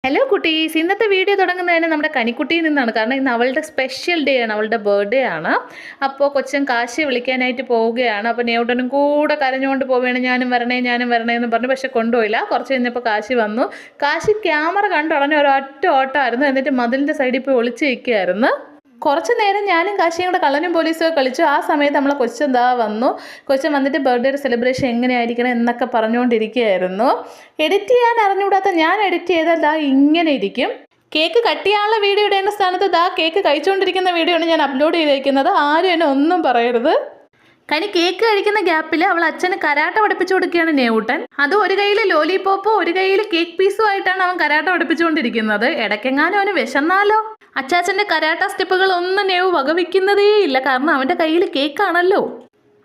Hello കുട്ടീസ്, ഇന്നത്തെ video തുടങ്ങുന്നതിന് നമ്മുടെ കനിക്കുട്ടിയിൽ നിന്നാണ്. കാരണം ഇന്ന് അവളുടെ സ്പെഷ്യൽ ഡേ ആണ്, അവളുടെ ബർത്ത്ഡേ ആണ്. അപ്പോൾ കൊച്ചൻ കാശിയെ വിളിക്കാനായിട്ട് പോവുകയാണ്. അപ്പോൾ ന്യൂട്ടനും കൂടെ കരഞ്ഞുകൊണ്ട് പോവുകയാണ്, ഞാനും വരണേ എന്ന് പറഞ്ഞു. പക്ഷെ കൊണ്ടുപോയില്ല. കുറച്ച് കഴിഞ്ഞപ്പോൾ കാശി വന്നു. കാശി ക്യാമറ കണ്ടുടനെ ഒരൊറ്റ ഓട്ടമായിരുന്നു. എന്നിട്ട് മതിലിൻ്റെ സൈഡിൽ പോയി ഒളിച്ച് നിൽക്കുകയായിരുന്നു. കുറച്ച് നേരം ഞാനും കാശിയും കൂടെ കള്ളനും പോലീസും കളിച്ചു. ആ സമയത്ത് നമ്മളെ കൊച്ചൻ വന്നു. കൊച്ചൻ വന്നിട്ട് ബർത്ത്ഡേ സെലിബ്രേഷൻ എങ്ങനെയായിരിക്കണം എന്നൊക്കെ പറഞ്ഞുകൊണ്ടിരിക്കുകയായിരുന്നു. എഡിറ്റ് ചെയ്യാൻ അറിഞ്ഞുകൂടാത്ത ഞാൻ എഡിറ്റ് ചെയ്താൽ ഇങ്ങനെ ഇരിക്കും. കേക്ക് കട്ട് ചെയ്യാനുള്ള വീഡിയോ ഇടുന്ന സ്ഥാനത്ത് കേക്ക് കഴിച്ചുകൊണ്ടിരിക്കുന്ന വീഡിയോ ആണ് ഞാൻ അപ്ലോഡ് ചെയ്തേക്കുന്നത്. ആരും എന്നെ ഒന്നും പറയരുത്. കേക്ക് കഴിക്കുന്ന ഗ്യാപ്പിൽ അവൾ അച്ഛന് കരാട്ട പഠിപ്പിച്ചു കൊടുക്കുകയാണ് ന്യൂട്ടൻ. അത് ഒരു കയ്യിൽ ലോലിപോപ്പോ ഒരു കയ്യിൽ കേക്ക് പീസും ആയിട്ടാണ് അവൻ കരാട്ട പഠിപ്പിച്ചുകൊണ്ടിരിക്കുന്നത്. ഇടയ്ക്കെങ്ങാനും അവന് വിശന്നാലോ? അച്ചാച്ചൻ്റെ കരാട്ട സ്റ്റെപ്പുകൾ ഒന്നും നെവ് വകവയ്ക്കുന്നതേ ഇല്ല. കാരണം അവൻ്റെ കയ്യിൽ കേക്കാണല്ലോ.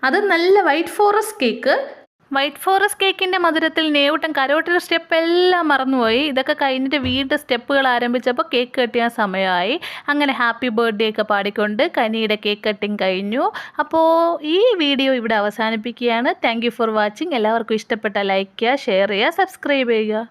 അത് നല്ല വൈറ്റ് ഫോറസ്റ്റ് കേക്കിൻ്റെ മധുരത്തിൽ ന്യൂട്ടൻ കരോട്ടയുടെ സ്റ്റെപ്പ് എല്ലാം മറന്നുപോയി. ഇതൊക്കെ കഴിഞ്ഞിട്ട് വീണ്ടും സ്റ്റെപ്പുകൾ ആരംഭിച്ചപ്പോൾ കേക്ക് കട്ട് ചെയ്യാൻ സമയമായി. അങ്ങനെ ഹാപ്പി ബർത്ത്ഡേ ഒക്കെ പാടിക്കൊണ്ട് കനിയുടെ കേക്ക് കട്ടിങ് കഴിഞ്ഞു. അപ്പോൾ ഈ വീഡിയോ ഇവിടെ അവസാനിപ്പിക്കുകയാണ്. Thank you for watching. എല്ലാവർക്കും ഇഷ്ടപ്പെട്ട ലൈക്ക് ചെയ്യുക, ഷെയർ ചെയ്യുക, സബ്സ്ക്രൈബ് ചെയ്യുക.